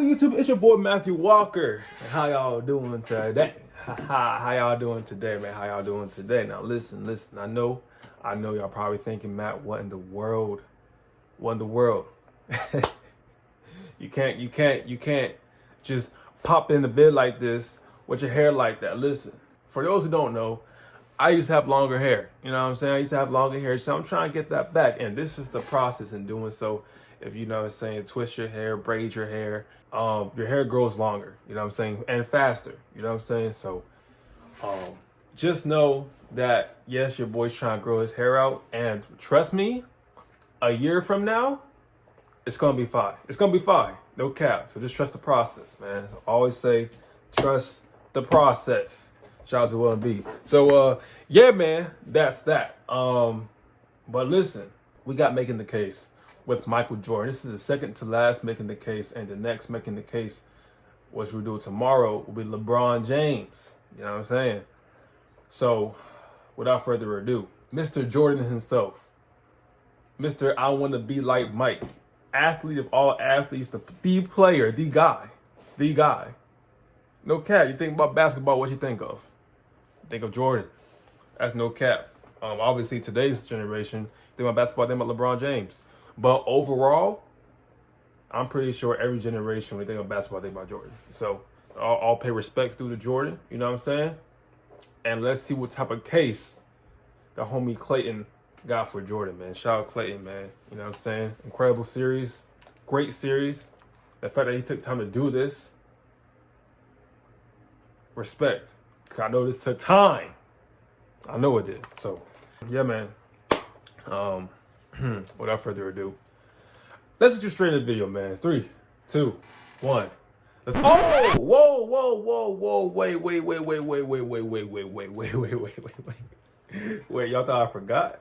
YouTube? It's your boy Matthew Walker. And how y'all doing today? How y'all doing today, man? How y'all doing today? Now listen. I know y'all probably thinking, Matt, what in the world? You can't just pop in the vid like this with your hair like that. Listen, for those who don't know, I used to have longer hair. You know what I'm saying? I used to have longer hair, so I'm trying to get that back. And this is the process in doing so. If you know what I'm saying, twist your hair, braid your hair, your hair grows longer, you know what I'm saying, and faster, you know what I'm saying? So just know that, yes, your boy's trying to grow his hair out, and trust me, a year from now, it's going to be fine. It's going to be fine, no cap. So just trust the process, man. So always say, trust the process. Shout out to Will and B. So, yeah, man, that's that. But listen, we got Making the Case with Michael Jordan. This is the second to last Making the Case, and the next Making the Case, which we'll do tomorrow, will be LeBron James. You know what I'm saying? So, without further ado, Mr. Jordan himself, Mr. I want to be like Mike, athlete of all athletes, the player, the guy. No cap. You think about basketball, what you think of? Think of Jordan. That's no cap. Obviously, today's generation, think about basketball, think about LeBron James. But overall, I'm pretty sure every generation, when they think of basketball, think about Jordan. So, I'll pay respects due to Jordan, you know what I'm saying? And let's see what type of case the homie Clayton got for Jordan, man. Shout out Clayton, man. You know what I'm saying? Incredible series. Great series. The fact that he took time to do this. Respect. Because I know this took time. I know it did. So, yeah, man. Without further ado, let's get straight into the video, man. 3, 2, 1. Let's. Oh! Whoa! Wait, y'all thought I forgot?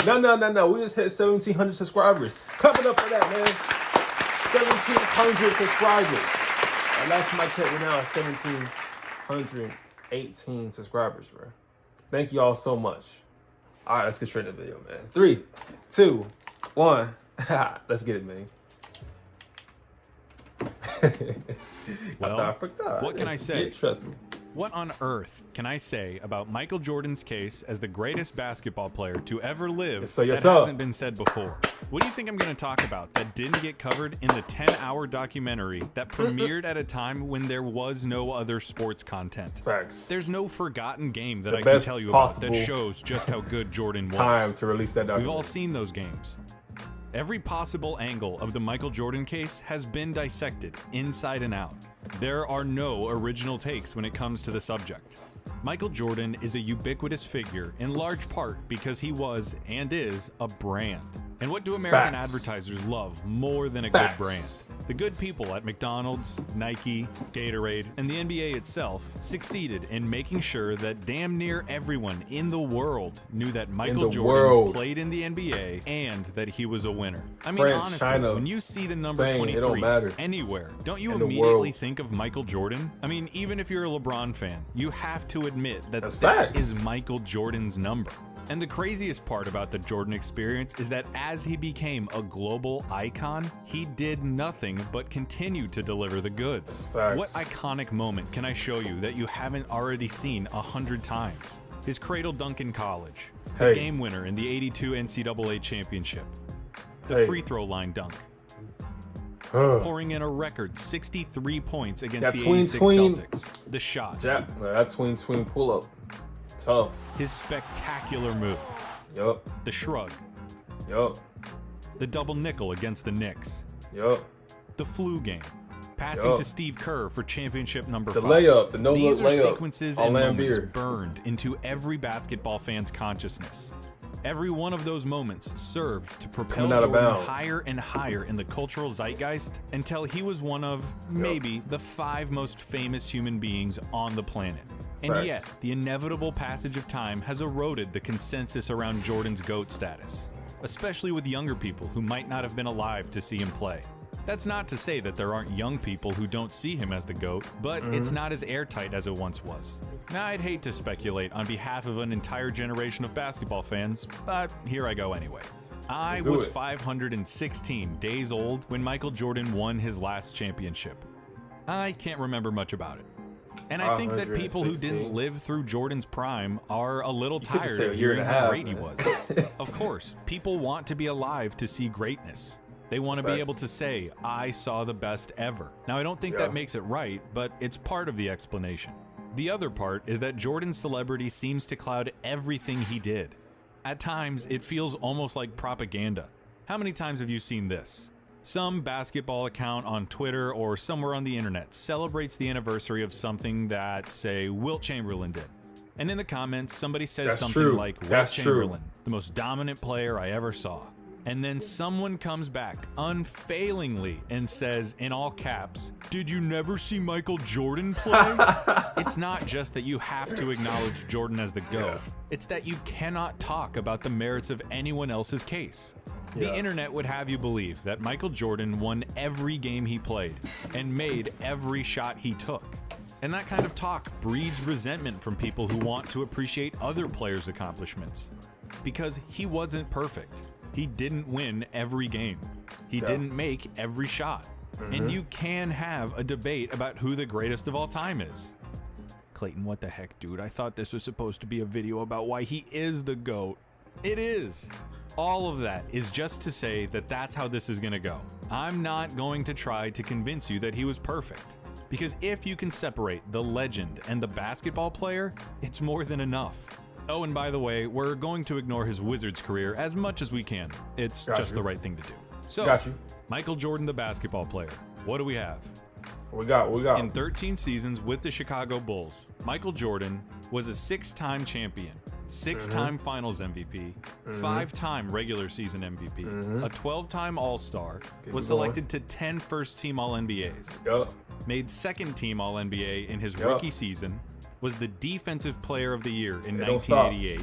No. We just hit 1,700 subscribers. Clap it up for that, man. 1,700 subscribers. And last time I checked, we're now at 1,718 subscribers, bro. Thank you all so much. All right, let's get straight into the video, man. 3, 2, 1. Let's get it, man. Well, I forgot. What can I say? Yeah, trust me. What on earth can I say about Michael Jordan's case as the greatest basketball player to ever live that hasn't been said before? What do you think I'm going to talk about that didn't get covered in the 10-hour documentary that premiered at a time when there was no other sports content? Facts. There's no forgotten game that I can tell you about that shows just how good Jordan was. Time to release that documentary. We've all seen those games. Every possible angle of the Michael Jordan case has been dissected inside and out. There are no original takes when it comes to the subject. Michael Jordan is a ubiquitous figure in large part because he was and is a brand. And what do American advertisers love more than a good brand? The good people at McDonald's, Nike, Gatorade, and the NBA itself succeeded in making sure that damn near everyone in the world knew that Michael Jordan played in the NBA and that he was a winner. I mean, honestly, China, when you see the number Spain, 23 anywhere, don't you immediately think of Michael Jordan? I mean, even if you're a LeBron fan, you have to admit that that is Michael Jordan's number. And the craziest part about the Jordan experience is that as he became a global icon, he did nothing but continue to deliver the goods. What iconic moment can I show you that you haven't already seen 100 times? His cradle dunk in college, the game winner in the '82 NCAA championship, the free throw line dunk, pouring in a record 63 points against the '86 Celtics, the shot, that tween pull-up. Tough. His spectacular move. Yup. The shrug. Yup. The double nickel against the Knicks. Yup. The flu game. Passing to Steve Kerr for championship number 5. The layup, the no-look layup. These are sequences and moments burned into every basketball fan's consciousness. Every one of those moments served to propel Jordan higher and higher in the cultural zeitgeist until he was one of, maybe, the 5 most famous human beings on the planet. And yet, the inevitable passage of time has eroded the consensus around Jordan's GOAT status, especially with younger people who might not have been alive to see him play. That's not to say that there aren't young people who don't see him as the GOAT, but it's not as airtight as it once was. Now, I'd hate to speculate on behalf of an entire generation of basketball fans, but here I go anyway. I was 516 days old when Michael Jordan won his last championship. I can't remember much about it. And I think that people who didn't live through Jordan's prime are a little tired of hearing how great he was. Of course, people want to be alive to see greatness. They want to be able to say, I saw the best ever. Now, I don't think that makes it right, but it's part of the explanation. The other part is that Jordan's celebrity seems to cloud everything he did. At times, it feels almost like propaganda. How many times have you seen this? Some basketball account on Twitter or somewhere on the internet celebrates the anniversary of something that, say, Wilt Chamberlain did. And in the comments, somebody says something like, Wilt Chamberlain, the most dominant player I ever saw. And then someone comes back unfailingly and says, in all caps, did you never see Michael Jordan play? It's not just that you have to acknowledge Jordan as the GOAT. It's that you cannot talk about the merits of anyone else's case. The internet would have you believe that Michael Jordan won every game he played and made every shot he took. And that kind of talk breeds resentment from people who want to appreciate other players' accomplishments. Because he wasn't perfect. He didn't win every game. He didn't make every shot. And you can have a debate about who the greatest of all time is. Clayton, what the heck, dude? I thought this was supposed to be a video about why he is the GOAT. It is. All of that is just to say that that's how this is going to go. I'm not going to try to convince you that he was perfect. Because if you can separate the legend and the basketball player, it's more than enough. Oh, and by the way, we're going to ignore his Wizards career as much as we can. It's just the right thing to do. So, Michael Jordan, the basketball player. What do we have? We got. In 13 seasons with the Chicago Bulls, Michael Jordan was a 6-time champion, 6-time Finals MVP, 5-time regular season MVP, a 12-time All-Star, was selected to 10 first-team All-NBAs, made second-team All-NBA in his rookie season, was the Defensive Player of the Year in 1988,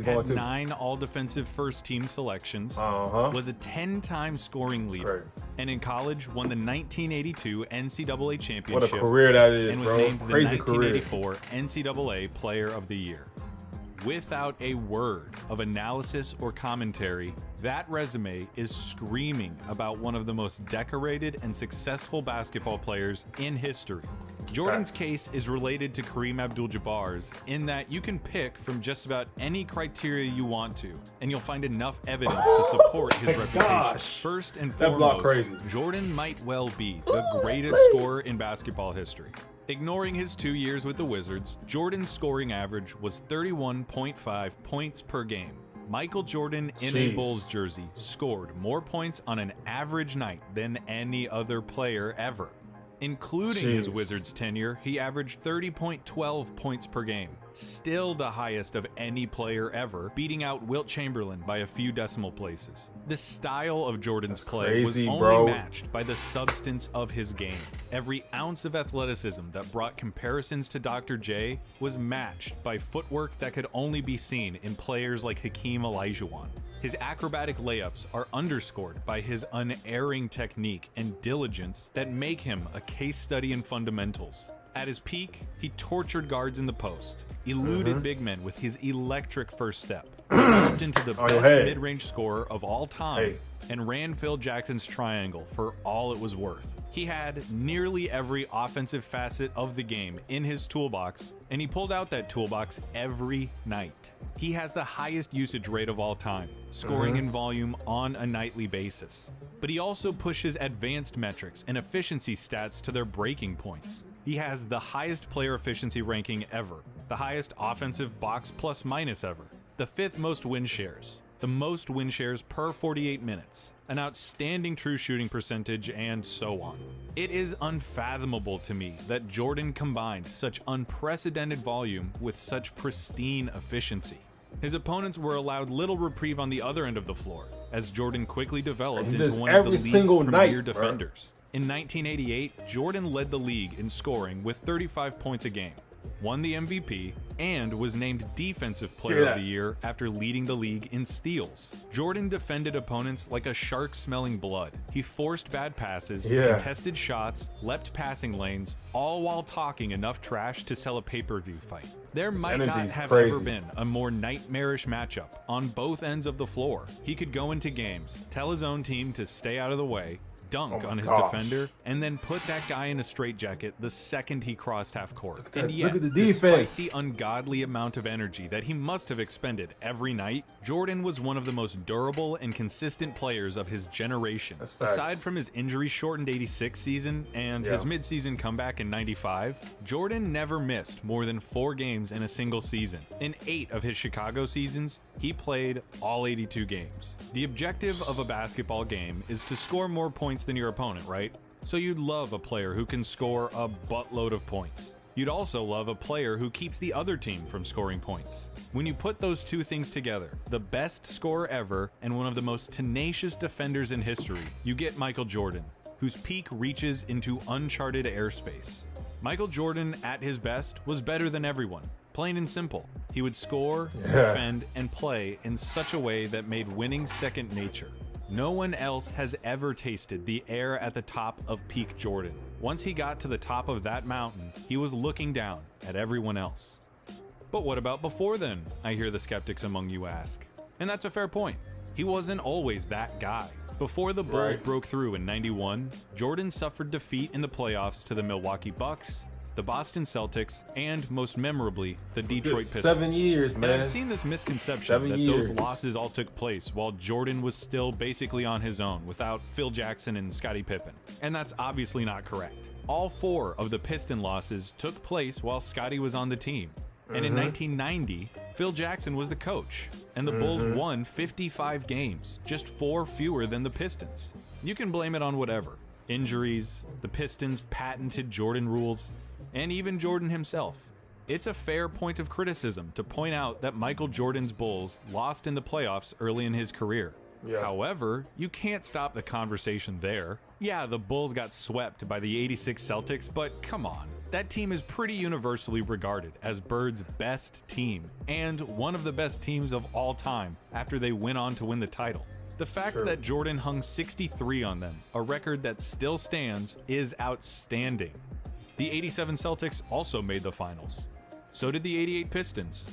had 9 all-defensive first-team selections, was a 10-time scoring leader, and in college won the 1982 NCAA championship. What a career that is, and was named the 1984 NCAA Player of the Year. Without a word of analysis or commentary, that resume is screaming about one of the most decorated and successful basketball players in history. Jordan's case is related to Kareem Abdul-Jabbar's in that you can pick from just about any criteria you want to, and you'll find enough evidence to support his reputation. First and foremost, Jordan might well be the greatest scorer in basketball history. Ignoring his 2 years with the Wizards, Jordan's scoring average was 31.5 points per game. Michael Jordan in a Bulls jersey scored more points on an average night than any other player ever. Including his Wizards tenure, he averaged 30.12 points per game. Still the highest of any player ever, beating out Wilt Chamberlain by a few decimal places. The style of Jordan's play was only matched by the substance of his game. Every ounce of athleticism that brought comparisons to Dr. J was matched by footwork that could only be seen in players like Hakeem Olajuwon. His acrobatic layups are underscored by his unerring technique and diligence that make him a case study in fundamentals. At his peak, he tortured guards in the post, eluded big men with his electric first step, developed into the best mid-range scorer of all time, and ran Phil Jackson's triangle for all it was worth. He had nearly every offensive facet of the game in his toolbox, and he pulled out that toolbox every night. He has the highest usage rate of all time, scoring in volume on a nightly basis. But he also pushes advanced metrics and efficiency stats to their breaking points. He has the highest player efficiency ranking ever, the highest offensive box plus minus ever, the 5th most win shares, the most win shares per 48 minutes, an outstanding true shooting percentage, and so on. It is unfathomable to me that Jordan combined such unprecedented volume with such pristine efficiency. His opponents were allowed little reprieve on the other end of the floor, as Jordan quickly developed into one of the league's premier defenders. In 1988, Jordan led the league in scoring with 35 points a game, won the MVP, and was named Defensive Player of the Year after leading the league in steals. Jordan defended opponents like a shark smelling blood. He forced bad passes, contested shots, leapt passing lanes, all while talking enough trash to sell a pay-per-view fight. There might not have ever been a more nightmarish matchup on both ends of the floor. He could go into games, tell his own team to stay out of the way, dunk on his defender, and then put that guy in a straitjacket the second he crossed half court. And yet, look at the defense. Despite the ungodly amount of energy that he must have expended every night, Jordan was one of the most durable and consistent players of his generation. Aside from his injury-shortened 86 season and his mid-season comeback in 95, Jordan never missed more than 4 games in a single season. In 8 of his Chicago seasons, he played all 82 games. The objective of a basketball game is to score more points than your opponent, right? So you'd love a player who can score a buttload of points. You'd also love a player who keeps the other team from scoring points. When you put those two things together, the best scorer ever and one of the most tenacious defenders in history, you get Michael Jordan, whose peak reaches into uncharted airspace. Michael Jordan, at his best, was better than everyone. Plain and simple. He would score, defend, and play in such a way that made winning second nature. No one else has ever tasted the air at the top of peak Jordan. Once he got to the top of that mountain, he was looking down at everyone else. But what about before then, I hear the skeptics among you ask. And that's a fair point. He wasn't always that guy. Before the Bulls broke through in 91, Jordan suffered defeat in the playoffs to the Milwaukee Bucks, the Boston Celtics, and most memorably, the Detroit Pistons. 7 years, man. And I've seen this misconception that those losses all took place while Jordan was still basically on his own without Phil Jackson and Scottie Pippen. And that's obviously not correct. All 4 of the Piston losses took place while Scottie was on the team. And in 1990, Phil Jackson was the coach, and the Bulls won 55 games, just 4 fewer than the Pistons. You can blame it on whatever. Injuries, the Pistons' patented Jordan rules, and even Jordan himself. It's a fair point of criticism to point out that Michael Jordan's Bulls lost in the playoffs early in his career. However, you can't stop the conversation there. Yeah, the Bulls got swept by the 86 Celtics, but come on. That team is pretty universally regarded as Bird's best team, and one of the best teams of all time after they went on to win the title. The fact that Jordan hung 63 on them, a record that still stands, is outstanding. The 87 Celtics also made the finals. So did the 88 Pistons,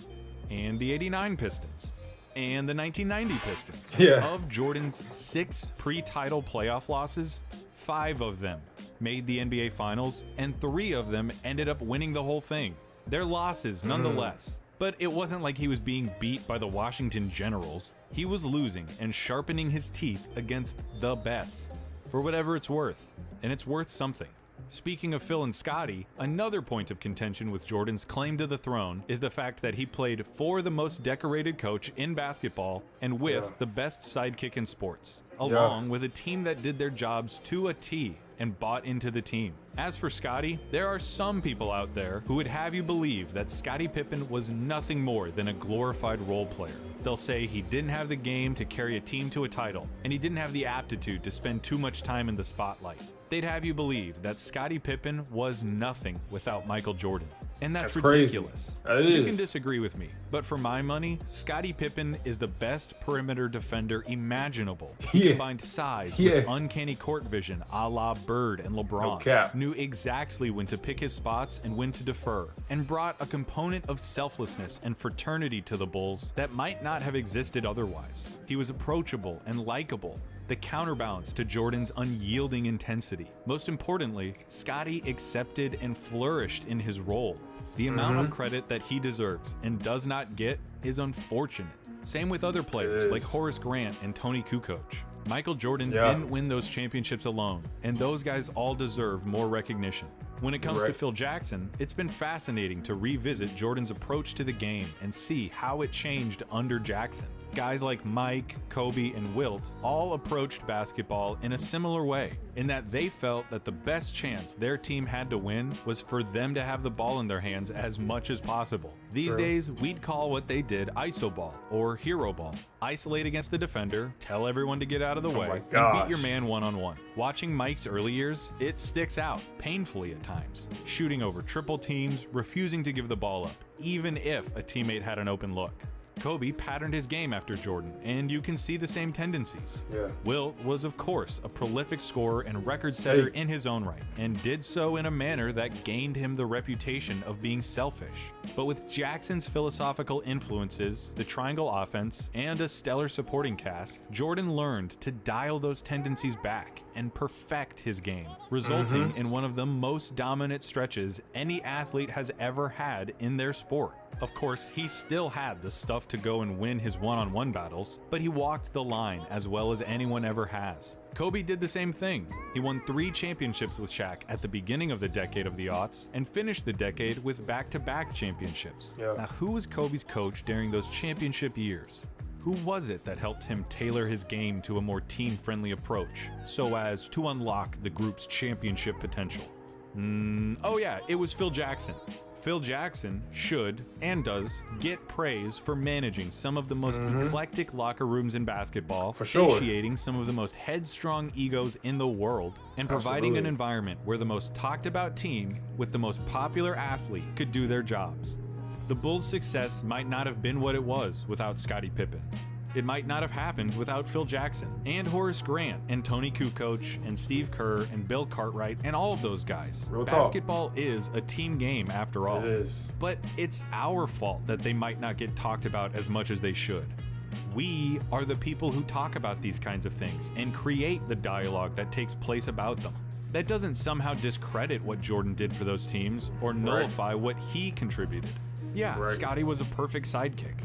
and the 89 Pistons, and the 1990 Pistons. Of Jordan's 6 pre-title playoff losses, 5 of them made the NBA Finals, and 3 of them ended up winning the whole thing. They're losses nonetheless. But it wasn't like he was being beat by the Washington Generals. He was losing and sharpening his teeth against the best, for whatever it's worth. And it's worth something. Speaking of Phil and Scottie, another point of contention with Jordan's claim to the throne is the fact that he played for the most decorated coach in basketball and with the best sidekick in sports, along with a team that did their jobs to a T and bought into the team. As for Scottie, there are some people out there who would have you believe that Scottie Pippen was nothing more than a glorified role player. They'll say he didn't have the game to carry a team to a title, and he didn't have the aptitude to spend too much time in the spotlight. They'd have you believe that Scottie Pippen was nothing without Michael Jordan. And that's ridiculous. You can disagree with me, but for my money, Scottie Pippen is the best perimeter defender imaginable. He combined size with uncanny court vision a la Bird and LeBron, knew exactly when to pick his spots and when to defer, and brought a component of selflessness and fraternity to the Bulls that might not have existed otherwise. He was approachable and likable, the counterbalance to Jordan's unyielding intensity. Most importantly, Scottie accepted and flourished in his role. The amount of credit that he deserves and does not get is unfortunate. Same with other players like Horace Grant and Tony Kukoc. Michael Jordan didn't win those championships alone, and those guys all deserve more recognition. When it comes to Phil Jackson, it's been fascinating to revisit Jordan's approach to the game and see how it changed under Jackson. Guys like Mike, Kobe, and Wilt all approached basketball in a similar way, in that they felt that the best chance their team had to win was for them to have the ball in their hands as much as possible. These days, we'd call what they did iso ball or hero ball. Isolate against the defender, tell everyone to get out of the way, and beat your man one-on-one. Watching Mike's early years, it sticks out, painfully at times. Shooting over triple teams, refusing to give the ball up, even if a teammate had an open look. Kobe patterned his game after Jordan, and you can see the same tendencies. Yeah. Wilt was, of course, a prolific scorer and record setter in his own right, and did so in a manner that gained him the reputation of being selfish. But with Jackson's philosophical influences, the triangle offense, and a stellar supporting cast, Jordan learned to dial those tendencies back and perfect his game, resulting in one of the most dominant stretches any athlete has ever had in their sport. Of course, he still had the stuff to go and win his one-on-one battles, but he walked the line as well as anyone ever has. Kobe did the same thing. He won 3 championships with Shaq at the beginning of the decade of the aughts, and finished the decade with back-to-back championships. Yeah. Now, who was Kobe's coach during those championship years? Who was it that helped him tailor his game to a more team-friendly approach, so as to unlock the group's championship potential? Oh yeah, it was Phil Jackson. Phil Jackson should, and does, get praise for managing some of the most eclectic locker rooms in basketball, satiating some of the most headstrong egos in the world, and providing an environment where the most talked about team with the most popular athlete could do their jobs. The Bulls' success might not have been what it was without Scottie Pippen. It might not have happened without Phil Jackson, and Horace Grant, and Tony Kukoc, and Steve Kerr, and Bill Cartwright, and all of those guys. Basketball is a team game after all. It is. But it's our fault that they might not get talked about as much as they should. We are the people who talk about these kinds of things and create the dialogue that takes place about them. That doesn't somehow discredit what Jordan did for those teams or nullify what he contributed. Yeah, Scottie was a perfect sidekick.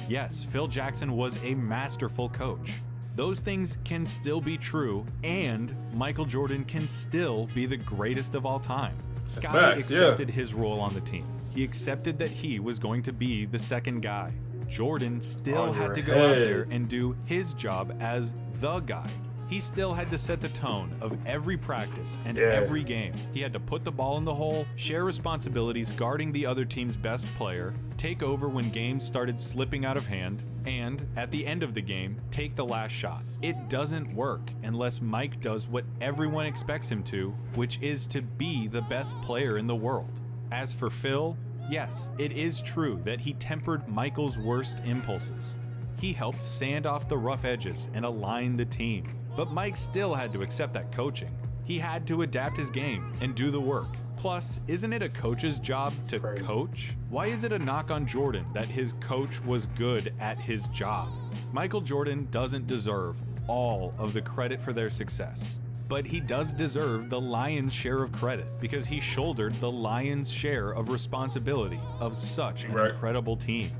Yes, Phil Jackson was a masterful coach. Those things can still be true, and Michael Jordan can still be the greatest of all time. Scottie accepted his role on the team. He accepted that he was going to be the second guy. Jordan still had to go out there and do his job as the guy. He still had to set the tone of every practice and every game. He had to put the ball in the hole, share responsibilities guarding the other team's best player, take over when games started slipping out of hand, and, at the end of the game, take the last shot. It doesn't work unless Mike does what everyone expects him to, which is to be the best player in the world. As for Phil, yes, it is true that he tempered Michael's worst impulses. He helped sand off the rough edges and align the team. But Mike still had to accept that coaching. He had to adapt his game and do the work. Plus, isn't it a coach's job to coach? Why is it a knock on Jordan that his coach was good at his job? Michael Jordan doesn't deserve all of the credit for their success. But he does deserve the lion's share of credit because he shouldered the lion's share of responsibility of such an incredible team.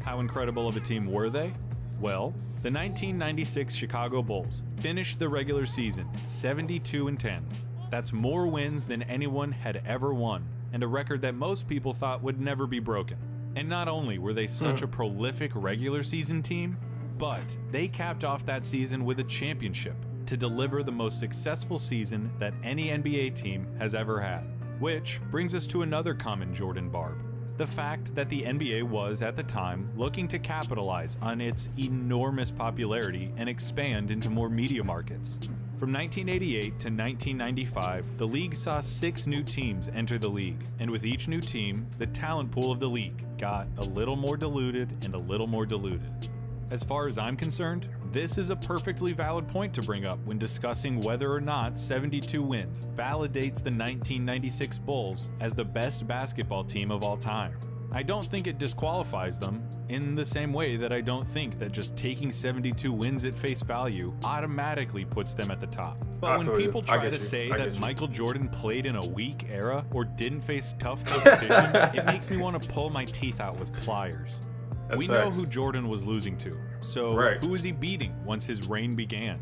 How incredible of a team were they? Well, the 1996 Chicago Bulls finished the regular season 72-10. That's more wins than anyone had ever won, and a record that most people thought would never be broken. And not only were they such a prolific regular season team, but they capped off that season with a championship to deliver the most successful season that any NBA team has ever had. Which brings us to another common Jordan barb. The fact that the NBA was, at the time, looking to capitalize on its enormous popularity and expand into more media markets. From 1988 to 1995, the league saw 6 new teams enter the league, and with each new team, the talent pool of the league got a little more diluted and a little more diluted. As far as I'm concerned, this is a perfectly valid point to bring up when discussing whether or not 72 wins validates the 1996 Bulls as the best basketball team of all time. I don't think it disqualifies them, in the same way that I don't think that just taking 72 wins at face value automatically puts them at the top. But when people try to say that Michael Jordan played in a weak era or didn't face tough competition, it makes me want to pull my teeth out with pliers. We know who Jordan was losing to, so who was he beating once his reign began?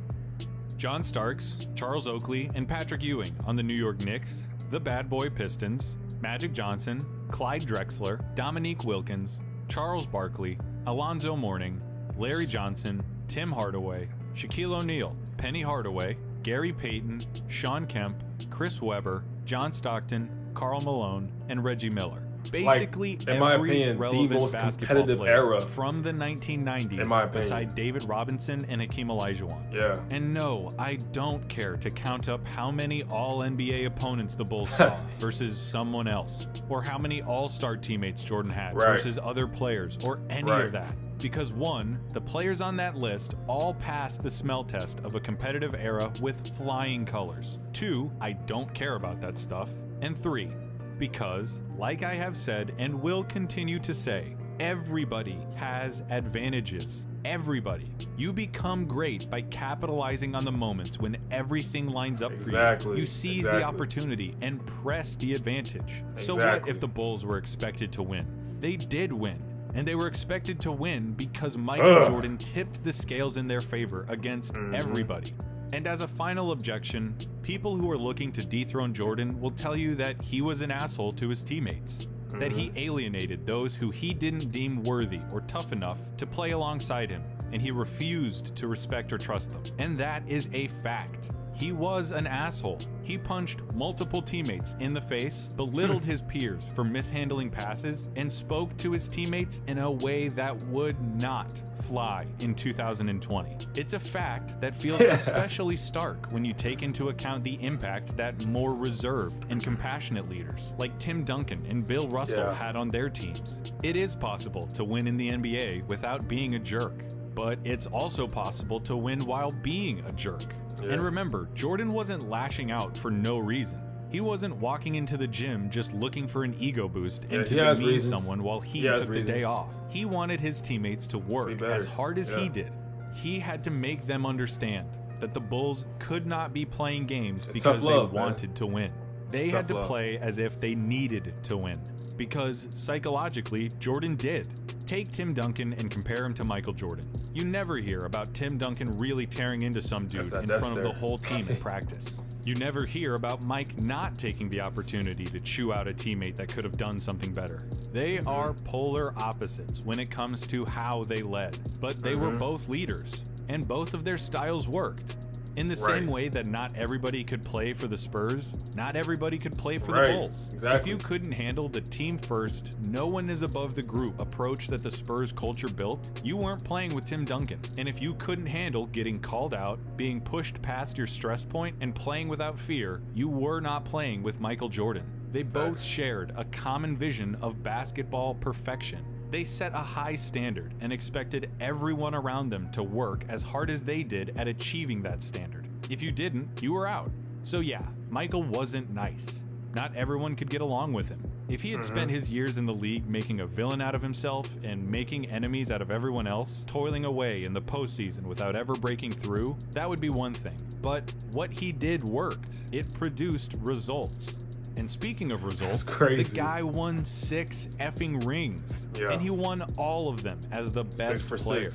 John Starks, Charles Oakley, and Patrick Ewing on the New York Knicks, the Bad Boy Pistons, Magic Johnson, Clyde Drexler, Dominique Wilkins, Charles Barkley, Alonzo Mourning, Larry Johnson, Tim Hardaway, Shaquille O'Neal, Penny Hardaway, Gary Payton, Shawn Kemp, Chris Webber, John Stockton, Karl Malone, and Reggie Miller. basically in my every opinion, relevant the most basketball competitive player era from the 1990s beside David Robinson and Hakeem Olajuwon. Yeah. And no, I don't care to count up how many all-NBA opponents the Bulls saw versus someone else, or how many all-star teammates Jordan had versus other players, or any of that. Because one, the players on that list all passed the smell test of a competitive era with flying colors. Two, I don't care about that stuff. And three, because, like I have said and will continue to say, everybody has advantages. Everybody. You become great by capitalizing on the moments when everything lines up for you. You seize the opportunity and press the advantage. So what if the Bulls were expected to win? They did win. And they were expected to win because Michael Jordan tipped the scales in their favor against everybody. And as a final objection, people who are looking to dethrone Jordan will tell you that he was an asshole to his teammates, that he alienated those who he didn't deem worthy or tough enough to play alongside him, and he refused to respect or trust them. And that is a fact. He was an asshole. He punched multiple teammates in the face, belittled his peers for mishandling passes, and spoke to his teammates in a way that would not fly in 2020. It's a fact that feels especially stark when you take into account the impact that more reserved and compassionate leaders like Tim Duncan and Bill Russell had on their teams. It is possible to win in the NBA without being a jerk, but it's also possible to win while being a jerk. And remember, Jordan wasn't lashing out for no reason. He wasn't walking into the gym just looking for an ego boost and to demean someone while he took the day off. He wanted his teammates to work as hard as he did. He had to make them understand that the Bulls could not be playing games because they wanted to win. They had to play as if they needed to win, because psychologically, Jordan did. Take Tim Duncan and compare him to Michael Jordan. You never hear about Tim Duncan really tearing into some dude in front of the whole team in practice. You never hear about Mike not taking the opportunity to chew out a teammate that could have done something better. They are polar opposites when it comes to how they led, but they were both leaders, and both of their styles worked. In the same way that not everybody could play for the Spurs, not everybody could play for the Bulls. If you couldn't handle the team first, no one is above the group approach that the Spurs culture built, you weren't playing with Tim Duncan. And if you couldn't handle getting called out, being pushed past your stress point, and playing without fear, you were not playing with Michael Jordan. They both shared a common vision of basketball perfection. They set a high standard and expected everyone around them to work as hard as they did at achieving that standard. If you didn't, you were out. So yeah, Michael wasn't nice. Not everyone could get along with him. If he had spent his years in the league making a villain out of himself and making enemies out of everyone else, toiling away in the postseason without ever breaking through, that would be one thing. But what he did worked. It produced results. And speaking of results, the guy won 6 effing rings. And he won all of them as the best player.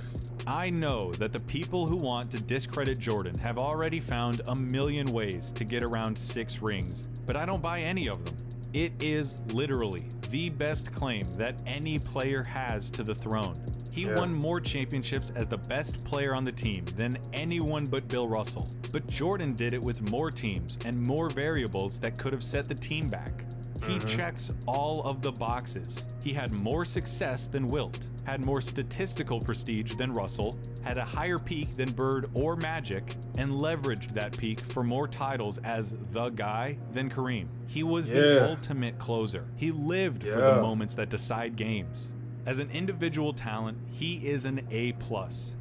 I know that the people who want to discredit Jordan have already found a million ways to get around 6 rings, but I don't buy any of them. It is literally the best claim that any player has to the throne. He won more championships as the best player on the team than anyone but Bill Russell. But Jordan did it with more teams and more variables that could have set the team back. He checks all of the boxes. He had more success than Wilt, had more statistical prestige than Russell, had a higher peak than Bird or Magic, and leveraged that peak for more titles as the guy than Kareem. He was the ultimate closer. He lived for the moments that decide games. As an individual talent, he is an A+,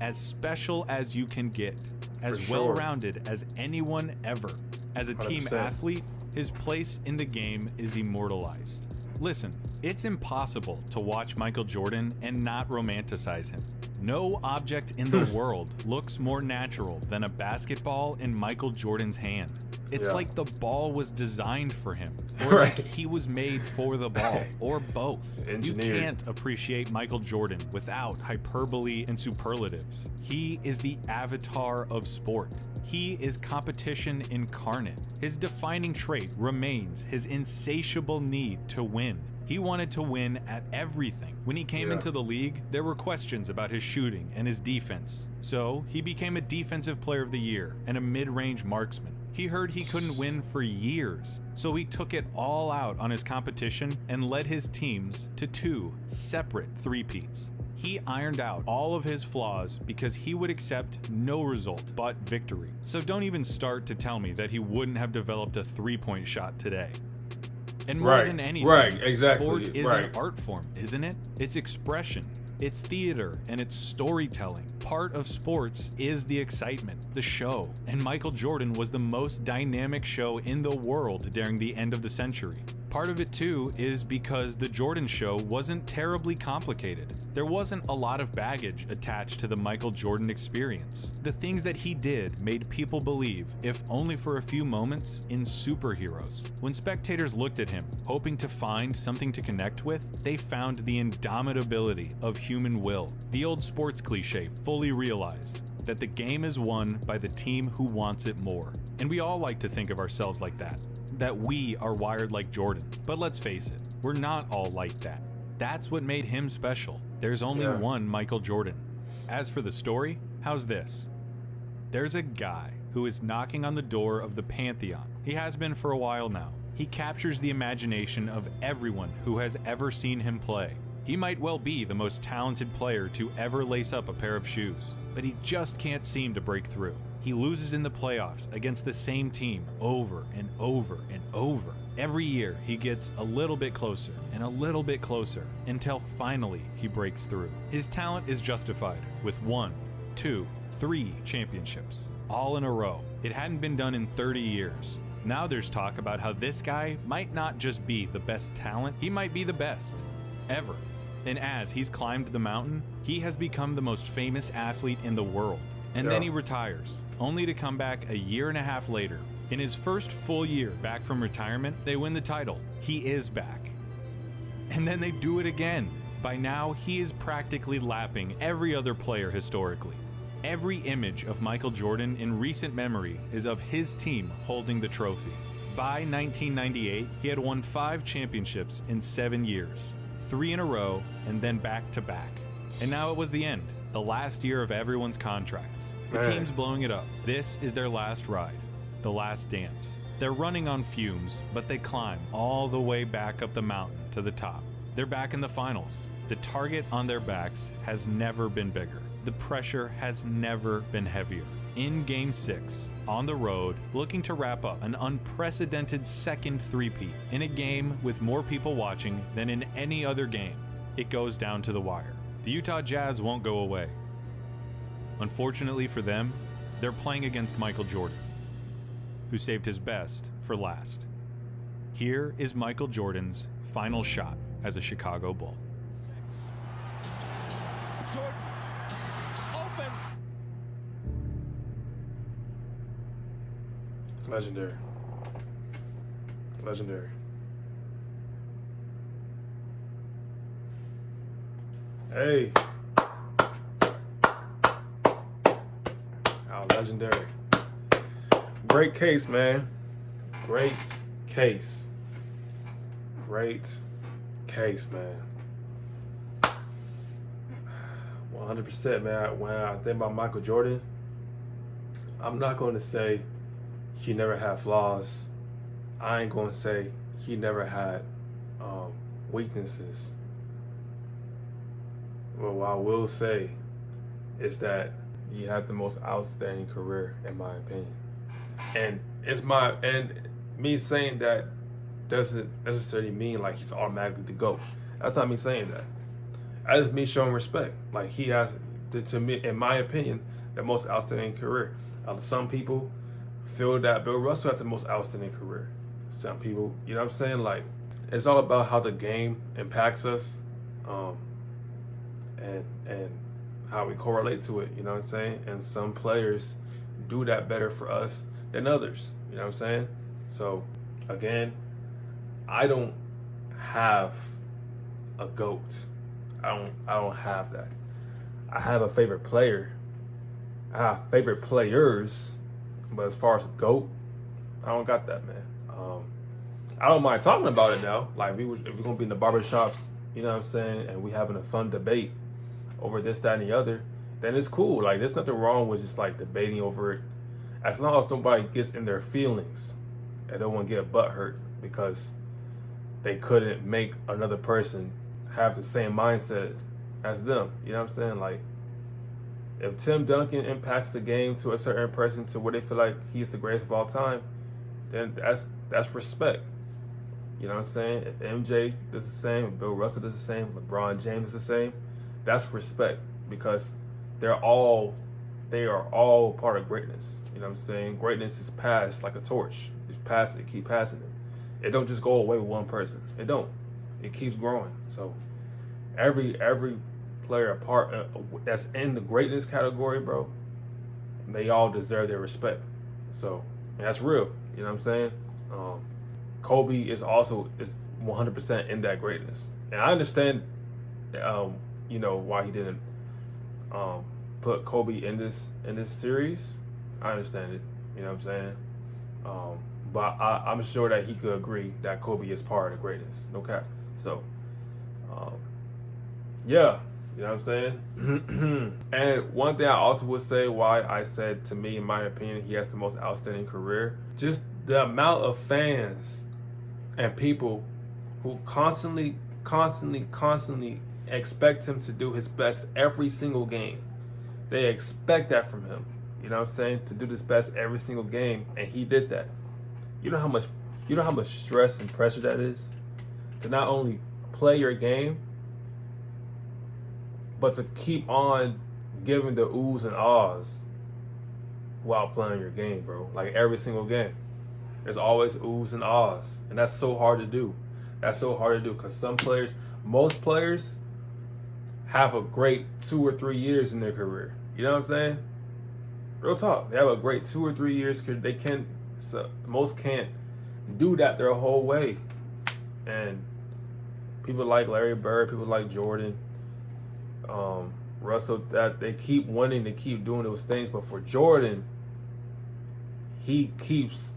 as special as you can get, as well-rounded as anyone ever. As a team 100%. Athlete, his place in the game is immortalized. Listen, it's impossible to watch Michael Jordan and not romanticize him. No object in the world looks more natural than a basketball in Michael Jordan's hand. It's like the ball was designed for him, or like he was made for the ball, or both. You can't appreciate Michael Jordan without hyperbole and superlatives. He is the avatar of sport. He is competition incarnate. His defining trait remains his insatiable need to win. He wanted to win at everything. When he came into the league, there were questions about his shooting and his defense. So he became a defensive player of the year and a mid-range marksman. He heard he couldn't win for years, so he took it all out on his competition and led his teams to 2 separate three-peats. He ironed out all of his flaws because he would accept no result but victory. So don't even start to tell me that he wouldn't have developed a three-point shot today. And more than anything, sport is an art form, isn't it? It's expression, it's theater, and it's storytelling. Part of sports is the excitement, the show. And Michael Jordan was the most dynamic show in the world during the end of the century. Part of it too is because the Jordan show wasn't terribly complicated. There wasn't a lot of baggage attached to the Michael Jordan experience. The things that he did made people believe, if only for a few moments, in superheroes. When spectators looked at him, hoping to find something to connect with, they found the indomitability of human will. The old sports cliche fully realized that the game is won by the team who wants it more. And we all like to think of ourselves like that we are wired like Jordan. But let's face it, we're not all like that. That's what made him special. There's only one Michael Jordan. As for the story, how's this? There's a guy who is knocking on the door of the Pantheon. He has been for a while now. He captures the imagination of everyone who has ever seen him play. He might well be the most talented player to ever lace up a pair of shoes, but he just can't seem to break through. He loses in the playoffs against the same team over and over and over. Every year, he gets a little bit closer and a little bit closer until finally he breaks through. His talent is justified with 1, 2, 3 championships, all in a row. It hadn't been done in 30 years. Now there's talk about how this guy might not just be the best talent, he might be the best ever. And as he's climbed the mountain, he has become the most famous athlete in the world. And then he retires, only to come back a year and a half later. In his first full year back from retirement, they win the title. He is back. And then they do it again. By now, he is practically lapping every other player historically. Every image of Michael Jordan in recent memory is of his team holding the trophy. By 1998, he had won 5 championships in 7 years, 3 in a row, and then back to back. And now it was the end. The last year of everyone's contracts. The team's blowing it up. This is their last ride, the last dance. They're running on fumes, but they climb all the way back up the mountain to the top. They're back in the finals. The target on their backs has never been bigger. The pressure has never been heavier. In Game 6, on the road, looking to wrap up an unprecedented second three-peat in a game with more people watching than in any other game, it goes down to the wire. The Utah Jazz won't go away. Unfortunately for them, they're playing against Michael Jordan, who saved his best for last. Here is Michael Jordan's final shot as a Chicago Bull. Jordan, open. Legendary. Legendary. Hey. Oh, legendary. Great case, man. Great case. Great case, man. 100%, man. When I think about Michael Jordan, I'm not going to say he never had flaws. I ain't going to say he never had weaknesses. Well, what I will say is that he had the most outstanding career, in my opinion. And me saying that doesn't necessarily mean like he's automatically the GOAT. That's not me saying that. That's just me showing respect. Like he has, to me, in my opinion, the most outstanding career. Some people feel that Bill Russell had the most outstanding career. Some people, you know what I'm saying? Like, it's all about how the game impacts us, and how we correlate to it, you know what I'm saying? And some players do that better for us than others, you know what I'm saying? So, again, I don't have a GOAT. I don't have that. I have a favorite player. I have favorite players, but as far as a GOAT, I don't got that, man. I don't mind talking about it now. Like, if we're gonna be in the barbershops, you know what I'm saying, and we having a fun debate over this, that, and the other, then it's cool. Like, there's nothing wrong with just like debating over it as long as nobody gets in their feelings and don't want to get a butt hurt because they couldn't make another person have the same mindset as them. You know what I'm saying? Like, if Tim Duncan impacts the game to a certain person to where they feel like he's the greatest of all time, then that's respect. You know what I'm saying? If MJ does the same, if Bill Russell does the same, LeBron James does the same, that's respect, because they are all part of greatness. You know what I'm saying? Greatness is passed like a torch. You pass it, keep passing it. It don't just go away with one person. It don't. It keeps growing. So every player apart that's in the greatness category, bro, they all deserve their respect. So, and that's real. You know what I'm saying? Kobe is 100% in that greatness, and I understand, why he didn't put Kobe in this series. I understand it. You know what I'm saying? But I'm sure that he could agree that Kobe is part of the greatness. No cap. So, yeah. You know what I'm saying? And one thing I also would say why I said, to me, in my opinion, he has the most outstanding career, just the amount of fans and people who constantly expect him to do his best every single game. They expect that from him. You know what I'm saying? To do his best every single game, and he did that. You know how much stress and pressure that is? To not only play your game, but to keep on giving the oohs and ahs while playing your game, bro. Like, every single game. There's always oohs and ahs. And that's so hard to do. Because most players have a great 2 or 3 years in their career. You know what I'm saying? Real talk. They have a great 2 or 3 years. Most can't do that their whole way. And people like Larry Bird, people like Jordan, Russell, that they keep wanting to keep doing those things. But for Jordan, he keeps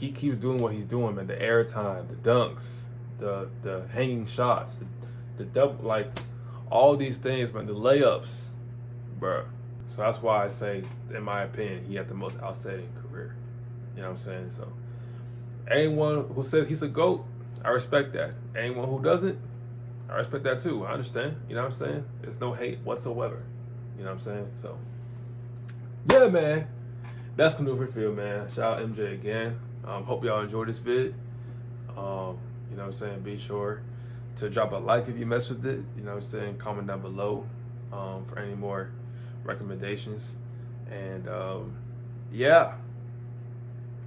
doing what he's doing, man. The airtime, the dunks, the hanging shots, the double, like, all these things, man. The layups, bro. So that's why I say, in my opinion, he had the most outstanding career. You know what I'm saying? So anyone who says he's a GOAT, I respect that. Anyone who doesn't, I respect that too. I understand. You know what I'm saying? There's no hate whatsoever. You know what I'm saying? So, yeah, man. That's Canoe for Field, man. Shout out MJ again. Hope y'all enjoyed this vid. You know what I'm saying? Be sure to drop a like if you mess with it. You know what I'm saying? Comment down below for any more recommendations. And yeah,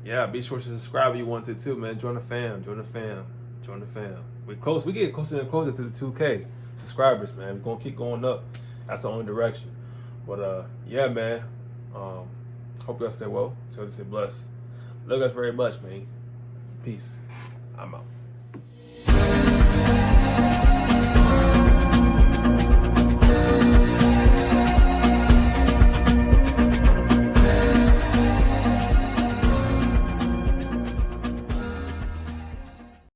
be sure to subscribe if you want to too, man. Join the fam. We get closer and closer to the 2K subscribers, man. We're gonna keep going up. That's the only direction. But yeah, man. Hope y'all stay well. So to say blessed. Love you guys very much, man. Peace. I'm out.